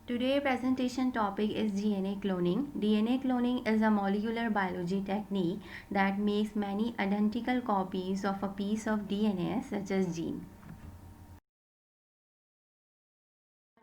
Today presentation topic is DNA cloning. DNA cloning is a molecular biology technique that makes many identical copies of a piece of DNA such as gene.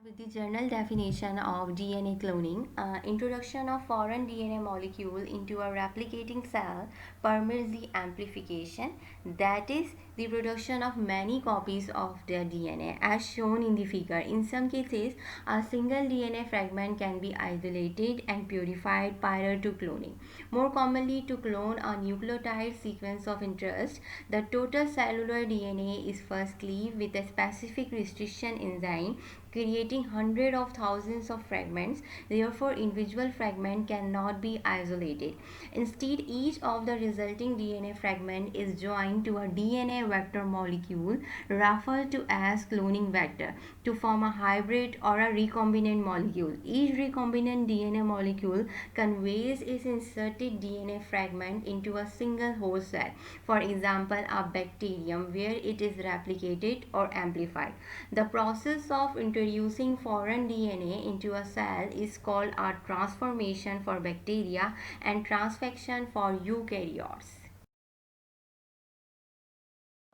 With the general definition of DNA cloning, introduction of foreign DNA molecule into a replicating cell permits the amplification, that is, the production of many copies of their DNA, as shown in the figure. In some cases, a single DNA fragment can be isolated and purified prior to cloning. More commonly, to clone a nucleotide sequence of interest, the total cellular DNA is first cleaved with a specific restriction enzyme, creating hundreds of thousands of fragments. Therefore, individual fragment cannot be isolated. Instead, each of the resulting DNA fragment is joined to a DNA vector molecule referred to as cloning vector to form a hybrid or a recombinant molecule. Each recombinant DNA molecule conveys its inserted DNA fragment into a single host cell, for example a bacterium, where it is replicated or amplified. The process of introducing foreign DNA into a cell is called a transformation for bacteria and transfection for eukaryotes.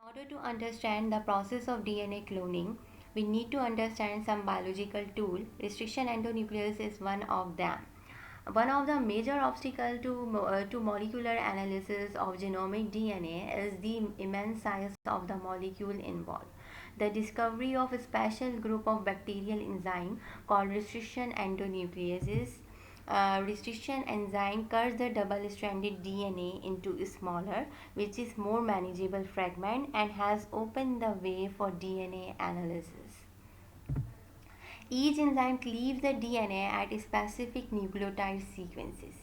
In order to understand the process of DNA cloning, we need to understand some biological tool. Restriction endonuclease is one of them. One of the major obstacles to molecular analysis of genomic DNA is the immense size of the molecule involved. The discovery of a special group of bacterial enzyme called restriction endonucleases. Restriction enzyme cuts the double-stranded DNA into smaller, which is more manageable fragment, and has opened the way for DNA analysis. Each enzyme cleaves the DNA at specific nucleotide sequences.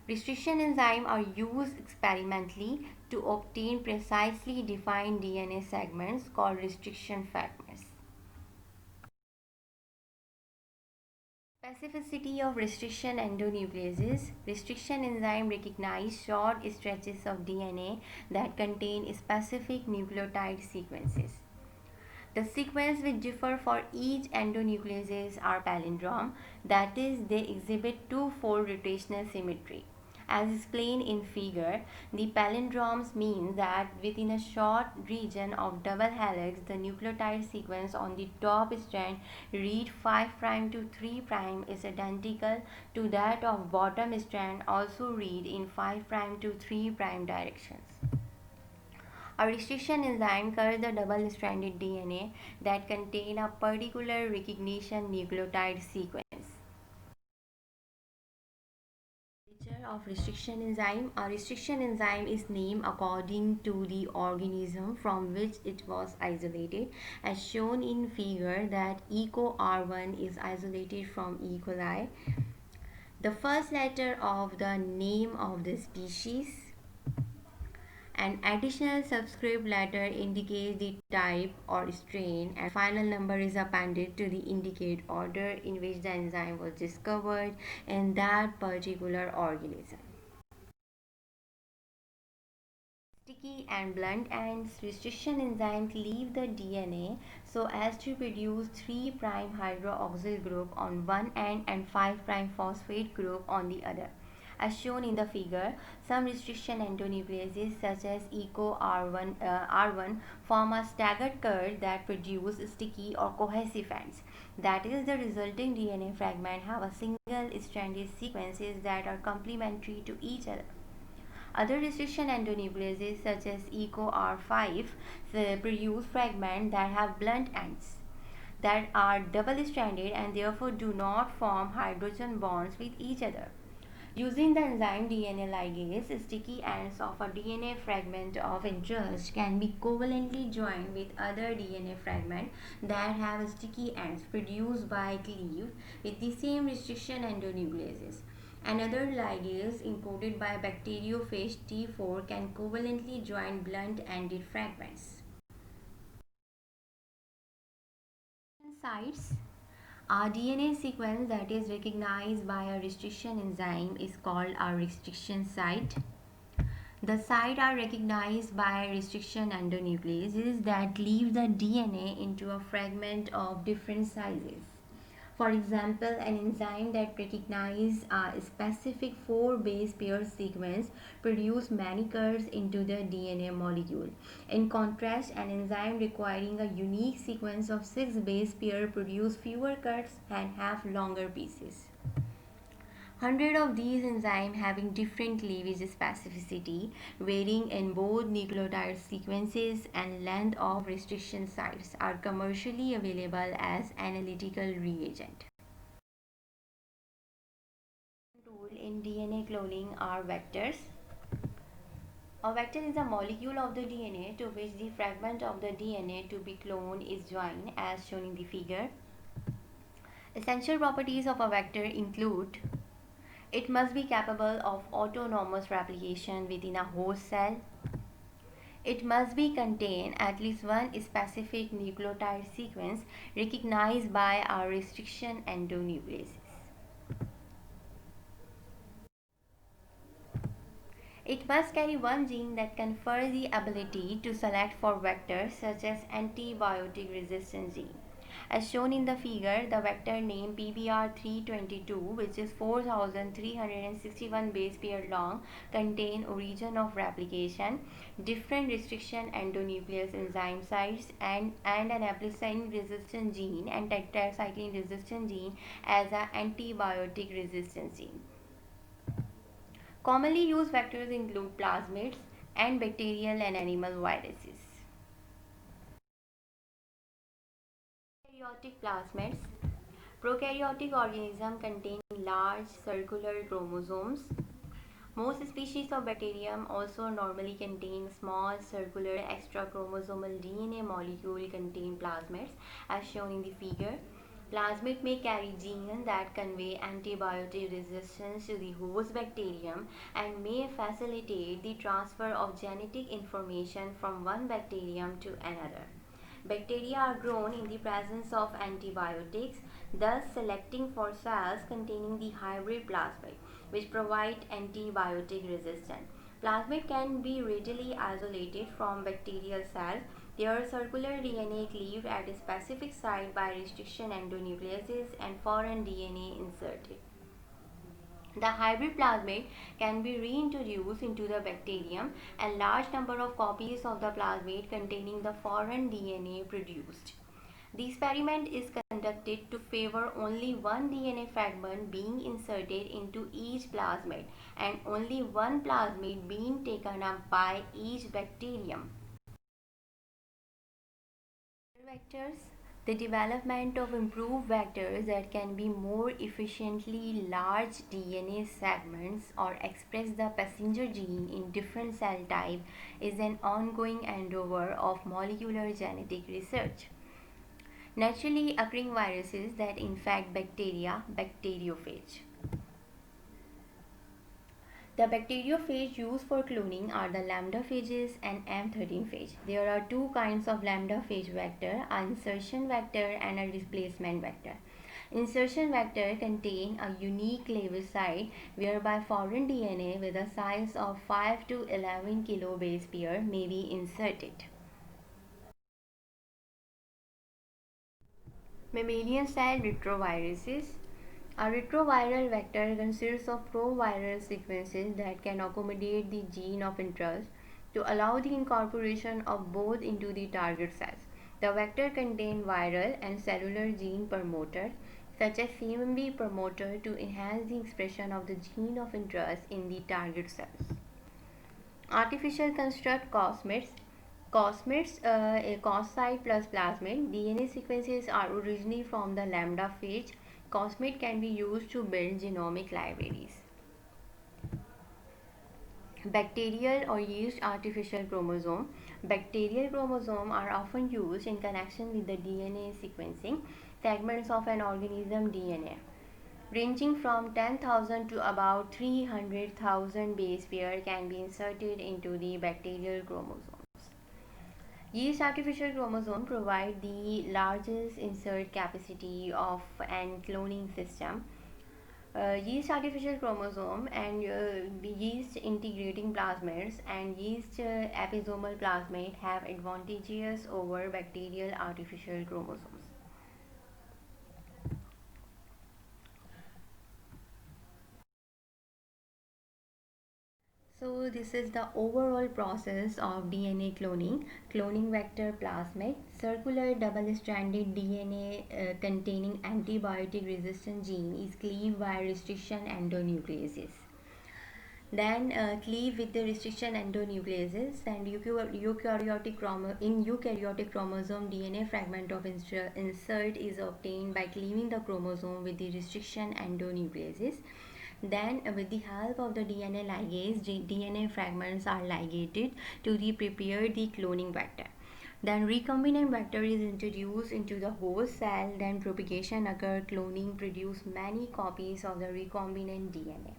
Restriction enzymes are used experimentally to obtain precisely defined DNA segments called restriction fragments. Specificity of restriction endonucleases. Restriction enzyme recognize short stretches of DNA that contain specific nucleotide sequences. The sequence which differ for each endonucleases are palindrome, that is, they exhibit two-fold rotational symmetry. As explained in figure, the palindromes mean that within a short region of double helix, the nucleotide sequence on the top strand read 5' to 3' is identical to that of bottom strand, also read in 5' to 3' directions. A restriction enzyme cuts the double-stranded DNA that contain a particular recognition nucleotide sequence. Nature of restriction enzyme. A restriction enzyme is named according to the organism from which it was isolated, as shown in figure that EcoR1 is isolated from E. coli. The first letter of the name of the species. An additional subscript letter indicates the type or strain, and final number is appended to the indicate order in which the enzyme was discovered in that particular organism. Sticky and blunt ends. Restriction enzymes cleave the DNA so as to produce 3' hydroxyl group on one end and 5' phosphate group on the other. As shown in the figure, some restriction endonucleases such as EcoR1 form a staggered curve that produce sticky or cohesive ends. That is, the resulting DNA fragment have a single stranded sequences that are complementary to each other. Other restriction endonucleases such as EcoR5 produce fragments that have blunt ends that are double-stranded and therefore do not form hydrogen bonds with each other. Using the enzyme DNA ligase, sticky ends of a DNA fragment of interest can be covalently joined with other DNA fragments that have sticky ends produced by cleave with the same restriction endonucleases. Another ligase encoded by bacteriophage T4 can covalently join blunt-ended fragments. Sites. A DNA sequence that is recognized by a restriction enzyme is called a restriction site. The sites are recognized by restriction endonucleases that leave the DNA into a fragment of different sizes. For example, an enzyme that recognizes a specific 4 base pair sequence produces many cuts into the DNA molecule. In contrast, an enzyme requiring a unique sequence of 6 base pair produces fewer cuts and have longer pieces. 100 of these enzymes having different cleavage specificity, varying in both nucleotide sequences and length of restriction sites, are commercially available as analytical reagent. Tool in DNA cloning are vectors. A vector is a molecule of the DNA to which the fragment of the DNA to be cloned is joined, as shown in the figure. Essential properties of a vector include: it must be capable of autonomous replication within a host cell. It must be contain at least one specific nucleotide sequence recognized by our restriction endonucleases. It must carry one gene that confers the ability to select for vectors such as antibiotic resistance gene. As shown in the figure, the vector name PBR322, which is 4361 base pair long, contain origin of replication, different restriction endonuclease enzyme sites, and an amplicillin resistant gene and tetracycline resistant gene as an antibiotic resistance gene. Commonly used vectors include plasmids and bacterial and animal viruses. Prokaryotic plasmids. Prokaryotic organisms contain large circular chromosomes. Most species of bacterium also normally contain small circular extrachromosomal DNA molecule contain plasmids, as shown in the figure. Plasmid may carry genes that convey antibiotic resistance to the host bacterium and may facilitate the transfer of genetic information from one bacterium to another. Bacteria are grown in the presence of antibiotics, thus selecting for cells containing the hybrid plasmid, which provide antibiotic resistance. Plasmid can be readily isolated from bacterial cells. Their circular DNA cleaved at a specific site by restriction endonucleases and foreign DNA inserted. The hybrid plasmid can be reintroduced into the bacterium and large number of copies of the plasmid containing the foreign DNA produced. The experiment is conducted to favor only one DNA fragment being inserted into each plasmid and only one plasmid being taken up by each bacterium. Vectors. The development of improved vectors that can be more efficiently large DNA segments or express the passenger gene in different cell type is an ongoing endeavor of molecular genetic research. Naturally occurring viruses that infect bacteria, bacteriophage. The bacteriophage used for cloning are the lambda-phages and M13 phage. There are two kinds of lambda-phage vector, an insertion vector and a displacement vector. Insertion vector contain a unique cleavage site whereby foreign DNA with a size of 5 to 11 kilobase pair may be inserted. Mammalian cell retroviruses. A retroviral vector consists of proviral sequences that can accommodate the gene of interest to allow the incorporation of both into the target cells. The vector contains viral and cellular gene promoters such as CMB promoter to enhance the expression of the gene of interest in the target cells. Artificial construct cosmids. Cosmids, a coscyte plus plasmid. DNA sequences are originally from the lambda phage. Cosmid can be used to build genomic libraries. Bacterial or yeast artificial chromosome. Bacterial chromosomes are often used in connection with the DNA sequencing segments of an organism DNA, ranging from 10,000 to about 300,000 base pair can be inserted into the bacterial chromosomes. Yeast artificial chromosome provide the largest insert capacity of an cloning system. Yeast artificial chromosome and yeast integrating plasmids and yeast episomal plasmid have advantages over bacterial artificial chromosomes. So this is the overall process of DNA cloning. Cloning vector plasmid, circular double-stranded DNA containing antibiotic-resistant gene is cleaved by restriction endonucleases. Then cleave with the restriction endonucleases, and in eukaryotic chromosome DNA fragment of insert is obtained by cleaving the chromosome with the restriction endonucleases. Then with the help of the DNA ligase, DNA fragments are ligated to prepare the cloning vector. Then recombinant vector is introduced into the host cell. Then propagation occur. Cloning produce many copies of the recombinant DNA.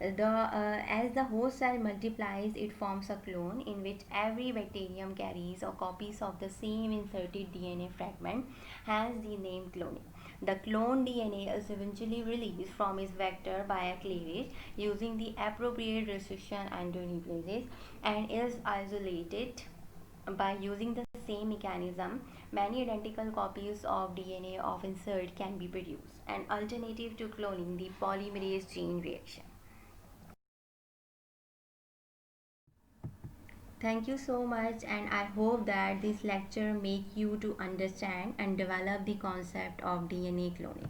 As the host cell multiplies, it forms a clone in which every bacterium carries or copies of the same inserted DNA fragment, hence the name cloning. The cloned DNA is eventually released from its vector by cleavage using the appropriate restriction endonucleases and is isolated by using the same mechanism. Many identical copies of DNA of insert can be produced. An alternative to cloning, the polymerase chain reaction. Thank you so much, and I hope that this lecture make you to understand and develop the concept of DNA cloning.